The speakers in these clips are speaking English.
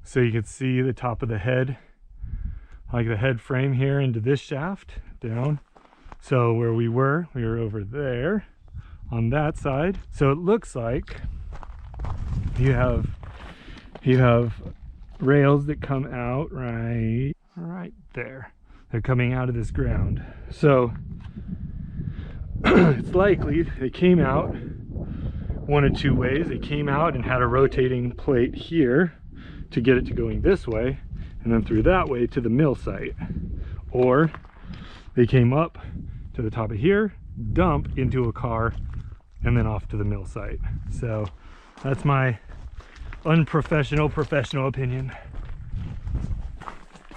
So you can see the top of the head, like the head frame here into this shaft down. So where we were over there on that side. So it looks like you have rails that come out right there. They're coming out of this ground. So it's likely they came out one of two ways. They came out and had a rotating plate here to get it to going this way, and then through that way to the mill site. Or they came up to the top of here, dump into a car, and then off to the mill site. So that's my unprofessional professional opinion.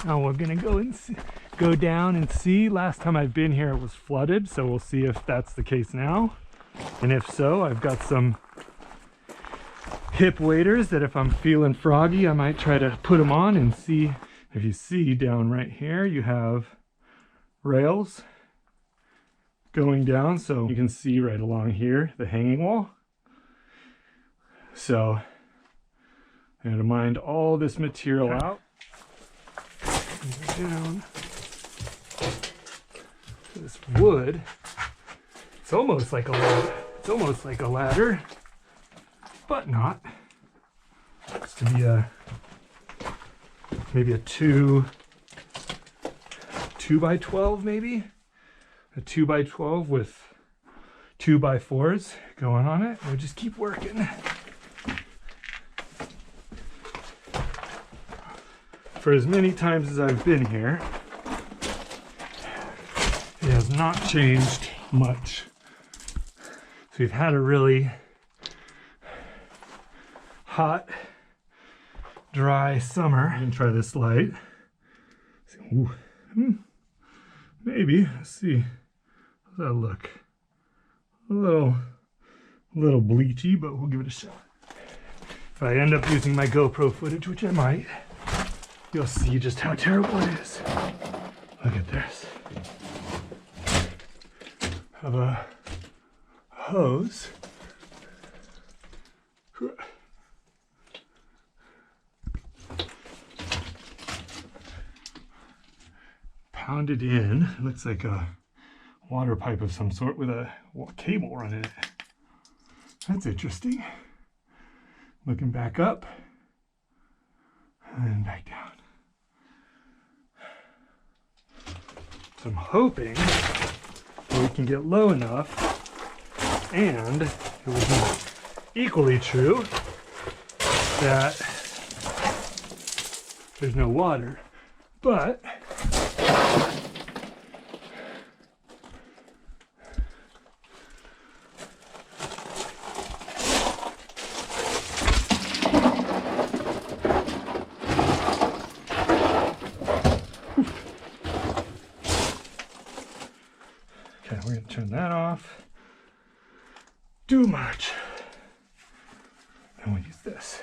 Now we're gonna go down and see. Last time I've been here it was flooded, so we'll see if that's the case now. And if so, I've got some hip waders that if I'm feeling froggy, I might try to put them on and see. If you see down right here, you have rails going down, so you can see right along here the hanging wall. So I'm going to mine all this material out. Down. This wood, it's almost like a ladder. It's almost like a ladder, but not. It's to be maybe a 2 by 12, maybe a 2 by 12 with 2 by 4s going on it. We'll just keep working. For as many times as I've been here, it has not changed much. So we've had a really hot, dry summer. I'm gonna try this light. Ooh. Maybe, let's see. How's that look? A little bleachy, but we'll give it a shot. If I end up using my GoPro footage, which I might, you'll see just how terrible it is. Look at this. Have a hose. Pounded in. It looks like a water pipe of some sort with a cable running it. That's interesting. Looking back up and then back down. So I'm hoping that we can get low enough, and it would be equally true that there's no water, but we're going to turn that off. Too much. And we'll use this.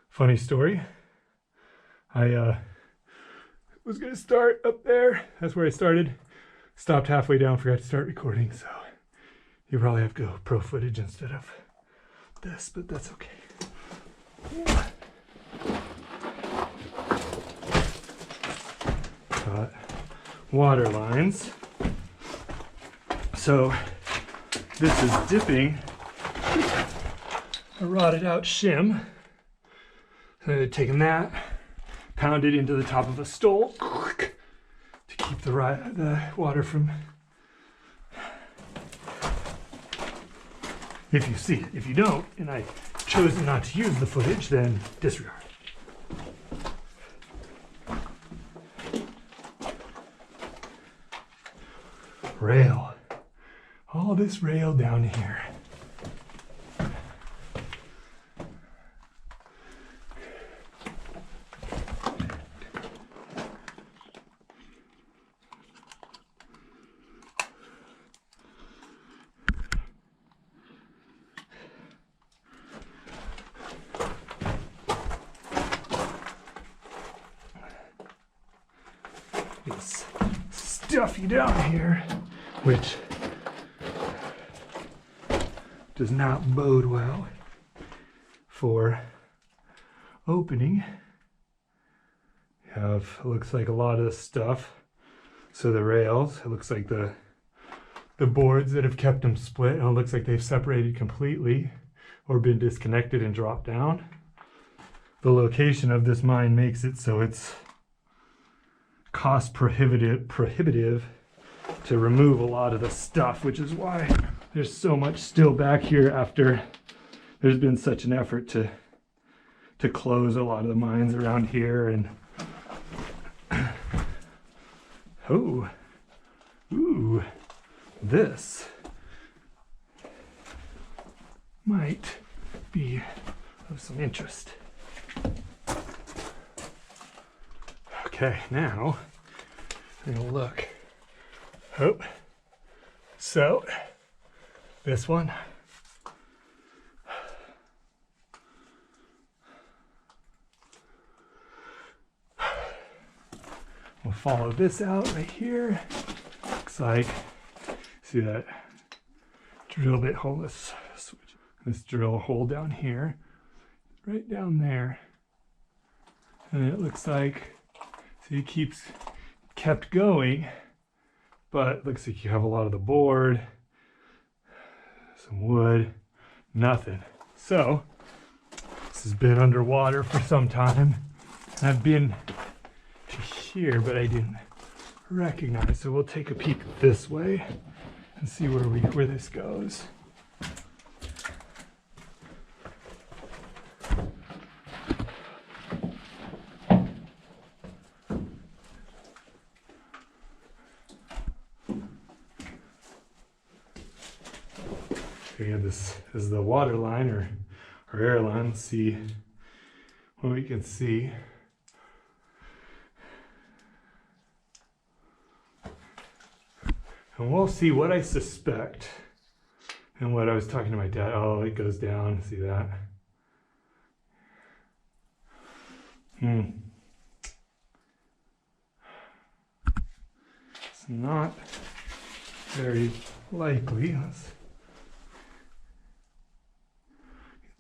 Funny story. I was gonna start up there. That's where I started. Stopped halfway down, forgot to start recording, so you probably have GoPro footage instead of this, but that's okay. Got water lines. So this is dipping a rotted out shim. So taking that, pound it into the top of a stole to keep the water from, if you see it. If you don't, and I chose not to use the footage, then disregard. Rail. All this rail down here. stuffy down here, which does not bode well for opening. You have, it looks like a lot of stuff. So the rails, it looks like the boards that have kept them split, and it looks like they've separated completely or been disconnected and dropped down. The location of this mine makes it so it's cost prohibitive to remove a lot of the stuff, which is why there's so much still back here after there's been such an effort to close a lot of the mines around here. And oh, ooh, this might be of some interest. Okay, now I'm gonna look. Oh, so this one. We'll follow this out right here. Looks like, see that drill bit hole, this switch, this drill hole down here, right down there. And it looks like, see, it kept going, but it looks like you have a lot of the board, some wood, nothing. So this has been underwater for some time. And I've been to here, but I didn't recognize. So we'll take a peek this way and see where this goes. Again, this is the water line or air line. Let's see what we can see. And we'll see what I suspect and what I was talking to my dad. Oh, it goes down. See that? It's not very likely. Let's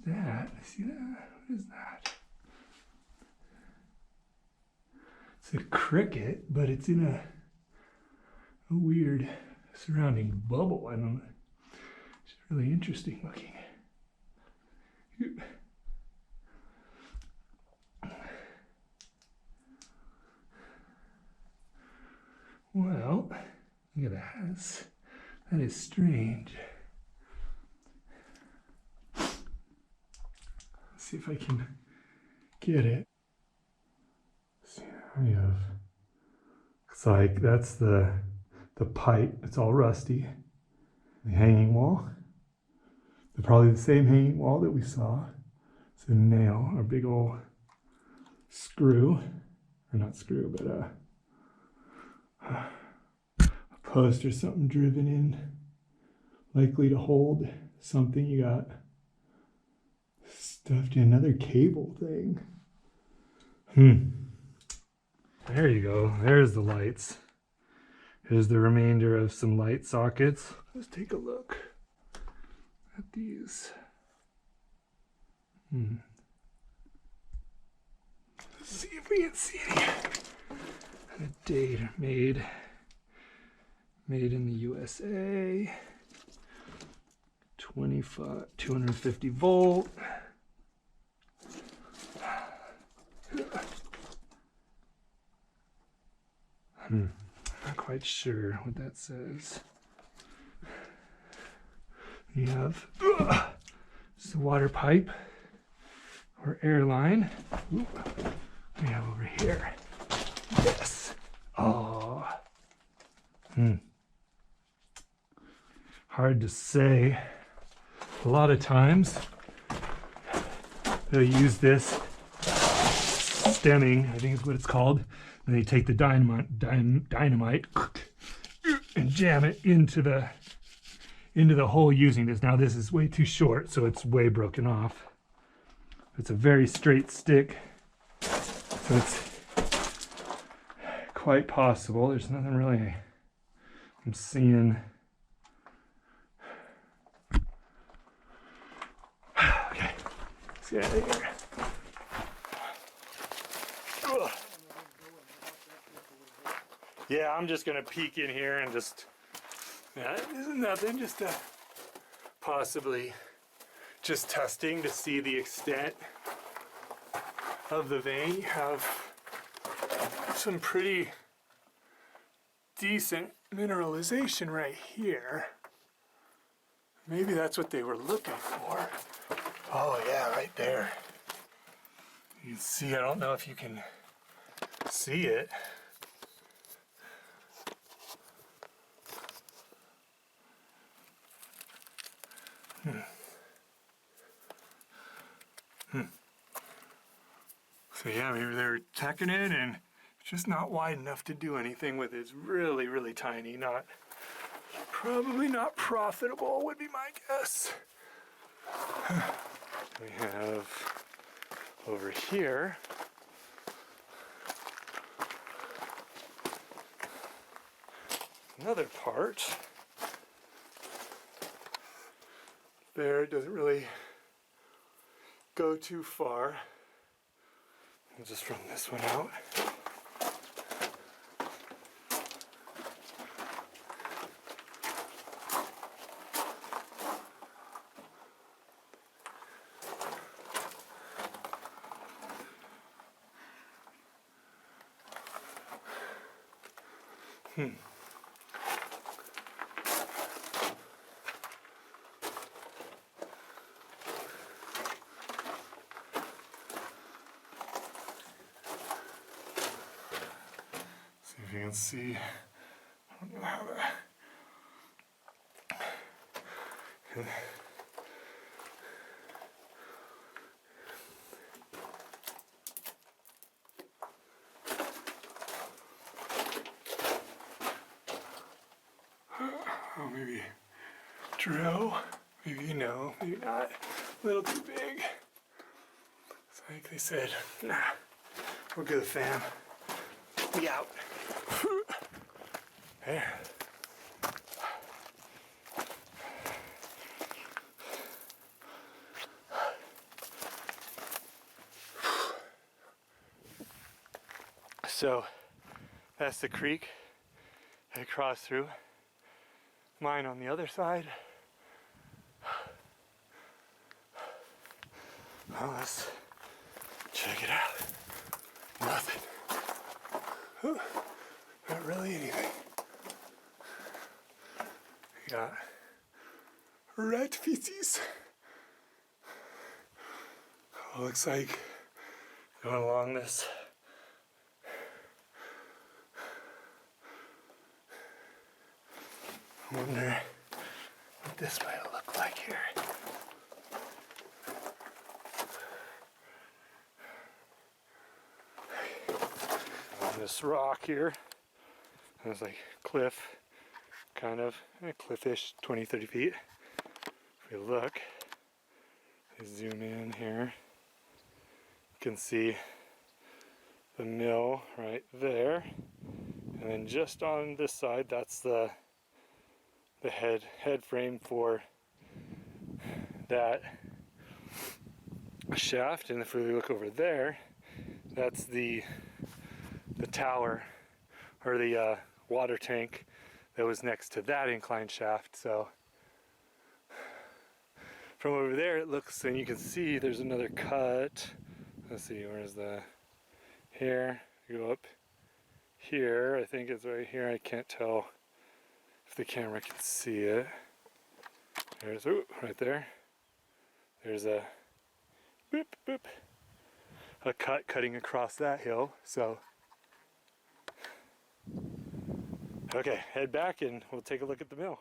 look at that. See that? What is that? It's a cricket, but it's in a weird surrounding bubble. I don't know. It's really interesting looking. Well, look at that. That is strange. Let's see if I can get it. Let's see, I have. Looks like that's the pipe. It's all rusty. The hanging wall. They're probably the same hanging wall that we saw. It's a nail, or big old screw, or not screw, but a post or something driven in, likely to hold something. You got stuffed in another cable thing. There you go. There's the lights. Here's the remainder of some light sockets. Let's take a look at these. Let's see if we can see any. The date made in the USA. 250 volt. Not quite sure what that says. We have just a water pipe or air line. Ooh, we have over here this. Oh, hard to say. A lot of times they'll use this stemming, I think is what it's called. And they take the dynamite and jam it into the hole using this. Now this is way too short, so it's way broken off. It's a very straight stick, so it's quite possible. There's nothing really I'm seeing. Okay, let's get out of here. Ugh. Yeah, I'm just gonna peek in here and just, yeah, it isn't nothing, just possibly just testing to see the extent of the vein. You have some pretty decent mineralization right here. Maybe that's what they were looking for. Oh yeah, right there. You can see, I don't know if you can see it. So yeah, maybe they're checking it and it's just not wide enough to do anything with it. It's really, really tiny. Probably not profitable would be my guess. We have over here another part. There, it doesn't really go too far. I'll just run this one out. See if you can see. I don't know how to. Oh, maybe drill. Maybe no, maybe not. A little too big. It's like they said, nah, we're good, fam. We out. There. So that's the creek I crossed through. Mine on the other side. Well, let's check it out. Nothing. Ooh, not really anything. We got rat feces. Oh, looks like going along this. I wonder what this might look like here. On this rock here, there's like cliff, kind of, cliffish, 20, 30 feet. If we look, zoom in here, you can see the mill right there. And then just on this side, that's the head frame for that shaft. And if we look over there, that's the tower, or the water tank that was next to that incline shaft. So from over there it looks, and you can see there's another cut. Let's see, where's the, here, you go up here, I think it's right here. I can't tell if the camera can see it. There's, ooh, right there. There's a boop, boop, a cut cutting across that hill. So, okay, head back and we'll take a look at the mill.